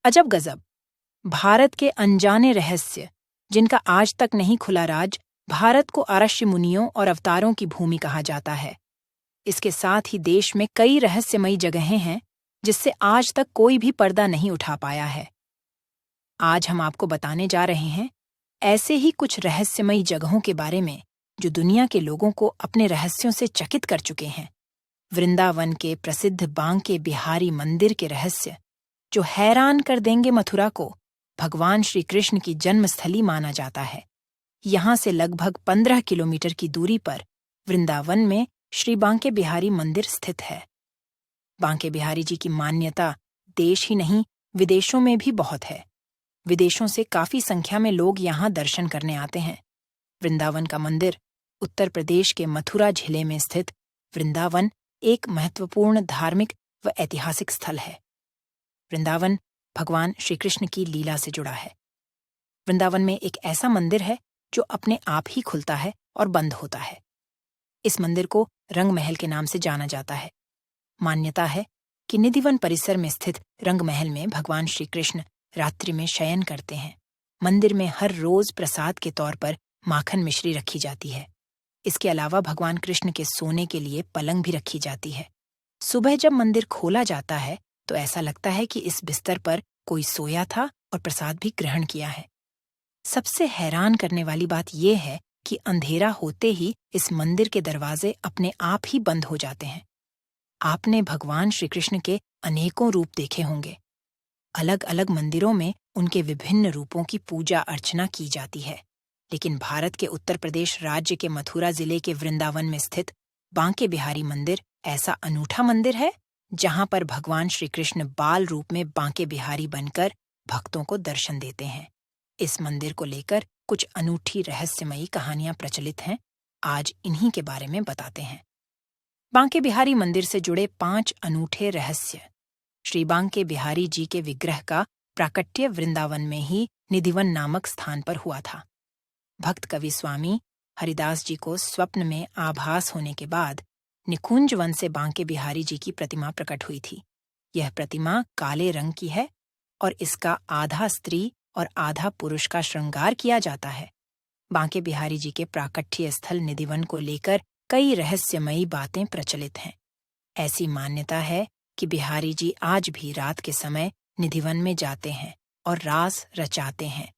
अजब गजब, भारत के अनजाने रहस्य जिनका आज तक नहीं खुला राज। भारत को ऋषि मुनियों और अवतारों की भूमि कहा जाता है। इसके साथ ही देश में कई रहस्यमयी जगहें हैं जिससे आज तक कोई भी पर्दा नहीं उठा पाया है। आज हम आपको बताने जा रहे हैं ऐसे ही कुछ रहस्यमयी जगहों के बारे में जो दुनिया के लोगों को अपने रहस्यों से चकित कर चुके हैं। वृंदावन के प्रसिद्ध बांके बिहारी मंदिर के रहस्य जो हैरान कर देंगे मथुरा को, भगवान श्री कृष्ण की जन्मस्थली माना जाता है। यहाँ से लगभग 15 किलोमीटर की दूरी पर वृंदावन में श्री बांके बिहारी मंदिर स्थित है। बांके बिहारी जी की मान्यता देश ही नहीं विदेशों में भी बहुत है। विदेशों से काफी संख्या में लोग यहाँ दर्शन करने आते हैं। वृंदावन का मंदिर उत्तर प्रदेश के मथुरा जिले में स्थित वृंदावन एक महत्वपूर्ण धार्मिक व ऐतिहासिक स्थल है। वृंदावन भगवान श्री कृष्ण की लीला से जुड़ा है। वृंदावन में एक ऐसा मंदिर है जो अपने आप ही खुलता है और बंद होता है। इस मंदिर को रंग महल के नाम से जाना जाता है। मान्यता है कि निधिवन परिसर में स्थित रंग महल में भगवान श्री कृष्ण रात्रि में शयन करते हैं। मंदिर में हर रोज प्रसाद के तौर पर माखन मिश्री रखी जाती है। इसके अलावा भगवान कृष्ण के सोने के लिए पलंग भी रखी जाती है। सुबह जब मंदिर खोला जाता है तो ऐसा लगता है कि इस बिस्तर पर कोई सोया था और प्रसाद भी ग्रहण किया है। सबसे हैरान करने वाली बात यह है कि अंधेरा होते ही इस मंदिर के दरवाजे अपने आप ही बंद हो जाते हैं। आपने भगवान श्री कृष्ण के अनेकों रूप देखे होंगे। अलग अलग मंदिरों में उनके विभिन्न रूपों की पूजा अर्चना की जाती है, लेकिन भारत के उत्तर प्रदेश राज्य के मथुरा जिले के वृंदावन में स्थित बांके बिहारी मंदिर ऐसा अनूठा मंदिर है जहां पर भगवान श्री कृष्ण बाल रूप में बांके बिहारी बनकर भक्तों को दर्शन देते हैं। इस मंदिर को लेकर कुछ अनूठी रहस्यमयी कहानियां प्रचलित हैं। आज इन्हीं के बारे में बताते हैं। बांके बिहारी मंदिर से जुड़े 5 अनूठे रहस्य। श्री बांके बिहारी जी के विग्रह का प्राकट्य वृंदावन में ही निधिवन नामक स्थान पर हुआ था। भक्त कवि स्वामी हरिदास जी को स्वप्न में आभास होने के बाद निकुंज वन से बांके बिहारी जी की प्रतिमा प्रकट हुई थी। यह प्रतिमा काले रंग की है और इसका आधा स्त्री और आधा पुरुष का श्रृंगार किया जाता है। बांके बिहारी जी के प्राकट्य स्थल निधिवन को लेकर कई रहस्यमयी बातें प्रचलित हैं। ऐसी मान्यता है कि बिहारी जी आज भी रात के समय निधिवन में जाते हैं और रास रचाते हैं।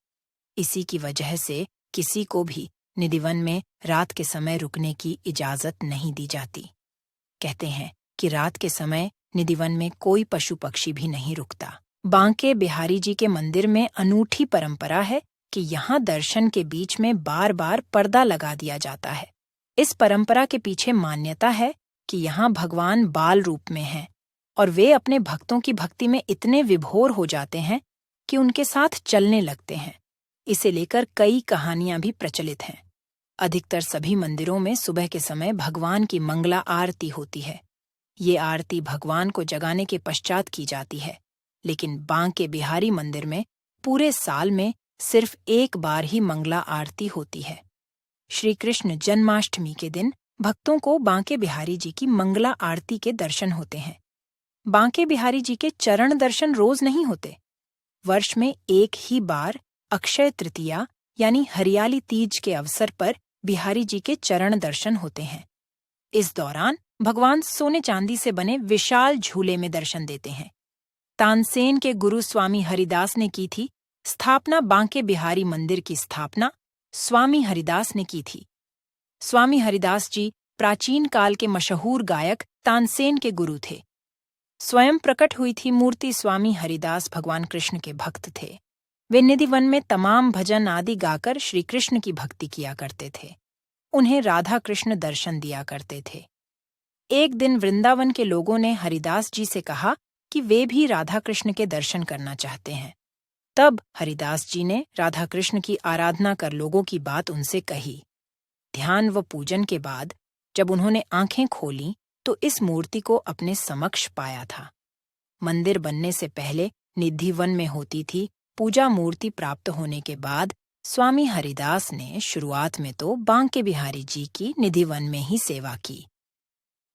इसी की वजह से किसी को भी निधिवन में रात के समय रुकने की इजाजत नहीं दी जाती। कहते हैं कि रात के समय निधिवन में कोई पशु पक्षी भी नहीं रुकता। बांके बिहारी जी के मंदिर में अनूठी परंपरा है कि यहाँ दर्शन के बीच में बार बार पर्दा लगा दिया जाता है। इस परंपरा के पीछे मान्यता है कि यहाँ भगवान बाल रूप में हैं और वे अपने भक्तों की भक्ति में इतने विभोर हो जाते हैं कि उनके साथ चलने लगते हैं। इसे लेकर कई कहानियां भी प्रचलित हैं। अधिकतर सभी मंदिरों में सुबह के समय भगवान की मंगला आरती होती है। ये आरती भगवान को जगाने के पश्चात की जाती है, लेकिन बांके बिहारी मंदिर में पूरे साल में सिर्फ एक बार ही मंगला आरती होती है। श्री कृष्ण जन्माष्टमी के दिन भक्तों को बांके बिहारी जी की मंगला आरती के दर्शन होते हैं। बांके बिहारी जी के चरण दर्शन रोज नहीं होते। वर्ष में एक ही बार अक्षय तृतीया यानी हरियाली तीज के अवसर पर बिहारी जी के चरण दर्शन होते हैं। इस दौरान भगवान सोने चांदी से बने विशाल झूले में दर्शन देते हैं। तानसेन के गुरु स्वामी हरिदास ने की थी स्थापना। बांके बिहारी मंदिर की स्थापना स्वामी हरिदास ने की थी। स्वामी हरिदास जी प्राचीन काल के मशहूर गायक तानसेन के गुरु थे। स्वयं प्रकट हुई थी मूर्ति स्वामी हरिदास भगवान कृष्ण के भक्त थे। वे निधिवन में तमाम भजन आदि गाकर श्री कृष्ण की भक्ति किया करते थे। उन्हें राधा कृष्ण दर्शन दिया करते थे। एक दिन वृंदावन के लोगों ने हरिदास जी से कहा कि वे भी राधा कृष्ण के दर्शन करना चाहते हैं। तब हरिदास जी ने राधा कृष्ण की आराधना कर लोगों की बात उनसे कही। ध्यान व पूजन के बाद जब उन्होंने आंखें खोलीं तो इस मूर्ति को अपने समक्ष पाया था। मंदिर बनने से पहले निधिवन में होती थी पूजा मूर्ति प्राप्त होने के बाद स्वामी हरिदास ने शुरुआत में तो बांके बिहारी जी की निधिवन में ही सेवा की।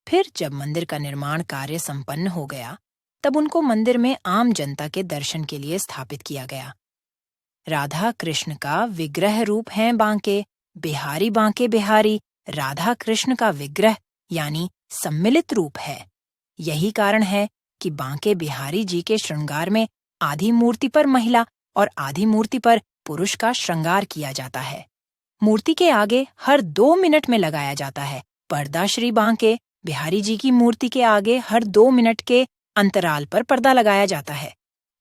फिर जब मंदिर का निर्माण कार्य संपन्न हो गया तब उनको मंदिर में आम जनता के दर्शन के लिए स्थापित किया गया। राधा कृष्ण का विग्रह रूप हैं बांके बिहारी। राधा कृष्ण का विग्रह यानी सम्मिलित रूप है। यही कारण है कि बांके बिहारी जी के श्रृंगार में आधी मूर्ति पर महिला और आधी मूर्ति पर पुरुष का श्रृंगार किया जाता है। मूर्ति के आगे हर 2 मिनट में लगाया जाता है पर्दा। श्री बांके बिहारी जी की मूर्ति के आगे हर 2 मिनट के अंतराल पर पर्दा लगाया जाता है।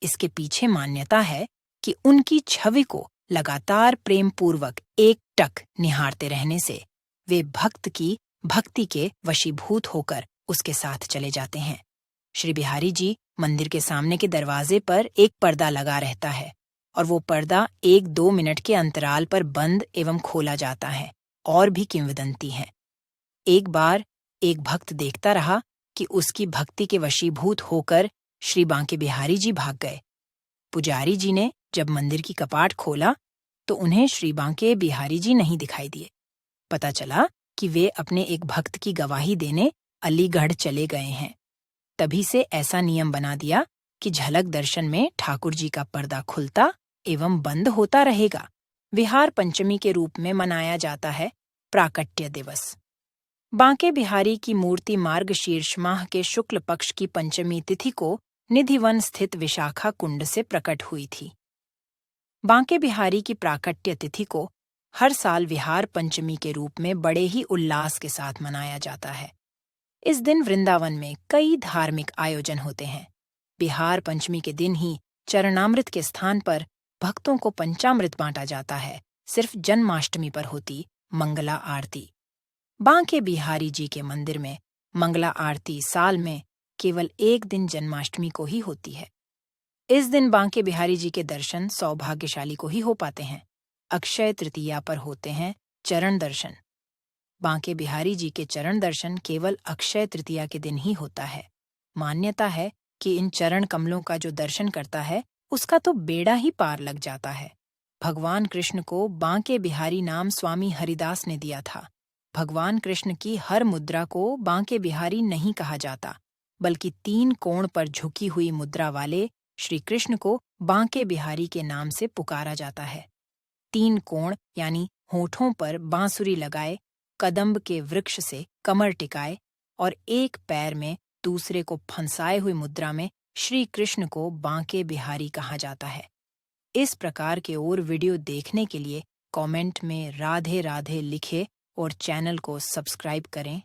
इसके पीछे मान्यता है कि उनकी छवि को लगातार प्रेम पूर्वक एकटक निहारते रहने से वे भक्त की भक्ति के वशीभूत होकर उसके साथ चले जाते हैं। श्री बिहारी जी मंदिर के सामने के दरवाजे पर एक पर्दा लगा रहता है और वो पर्दा 1-2 मिनट के अंतराल पर बंद एवं खोला जाता है। और भी किंवदंती है। एक बार एक भक्त देखता रहा कि उसकी भक्ति के वशीभूत होकर श्री बांके बिहारी जी भाग गए। पुजारी जी ने जब मंदिर की कपाट खोला तो उन्हें श्री बांके बिहारी जी नहीं दिखाई दिए। पता चला कि वे अपने एक भक्त की गवाही देने अलीगढ़ चले गए हैं। तभी से ऐसा नियम बना दिया कि झलक दर्शन में ठाकुर जी का पर्दा खुलता एवं बंद होता रहेगा। विहार पंचमी के रूप में मनाया जाता है प्राकट्य दिवस। बांके बिहारी की मूर्ति मार्गशीर्ष माह के शुक्ल पक्ष की पंचमी तिथि को निधिवन स्थित विशाखा कुंड से प्रकट हुई थी। बांके बिहारी की प्राकट्य तिथि को हर साल विहार पंचमी के रूप में बड़े ही उल्लास के साथ मनाया जाता है। इस दिन वृंदावन में कई धार्मिक आयोजन होते हैं। बिहार पंचमी के दिन ही चरणामृत के स्थान पर भक्तों को पंचामृत बांटा जाता है। सिर्फ जन्माष्टमी पर होती मंगला आरती। बांके बिहारी जी के मंदिर में मंगला आरती साल में केवल एक दिन जन्माष्टमी को ही होती है। इस दिन बांके बिहारी जी के दर्शन सौभाग्यशाली को ही हो पाते हैं। अक्षय तृतीया पर होते हैं चरण दर्शन। बांके बिहारी जी के चरण दर्शन केवल अक्षय तृतीया के दिन ही होता है। मान्यता है कि इन चरण कमलों का जो दर्शन करता है उसका तो बेड़ा ही पार लग जाता है। भगवान कृष्ण को बांके बिहारी नाम स्वामी हरिदास ने दिया था। भगवान कृष्ण की हर मुद्रा को बांके बिहारी नहीं कहा जाता, बल्कि 3 कोण पर झुकी हुई मुद्रा वाले श्री कृष्ण को बांके बिहारी के नाम से पुकारा जाता है। 3 कोण यानी होठों पर बांसुरी लगाए, कदम्ब के वृक्ष से कमर टिकाए और एक पैर में दूसरे को फंसाए हुई मुद्रा में श्री कृष्ण को बांके बिहारी कहा जाता है। इस प्रकार के और वीडियो देखने के लिए कमेंट में राधे राधे लिखें और चैनल को सब्सक्राइब करें।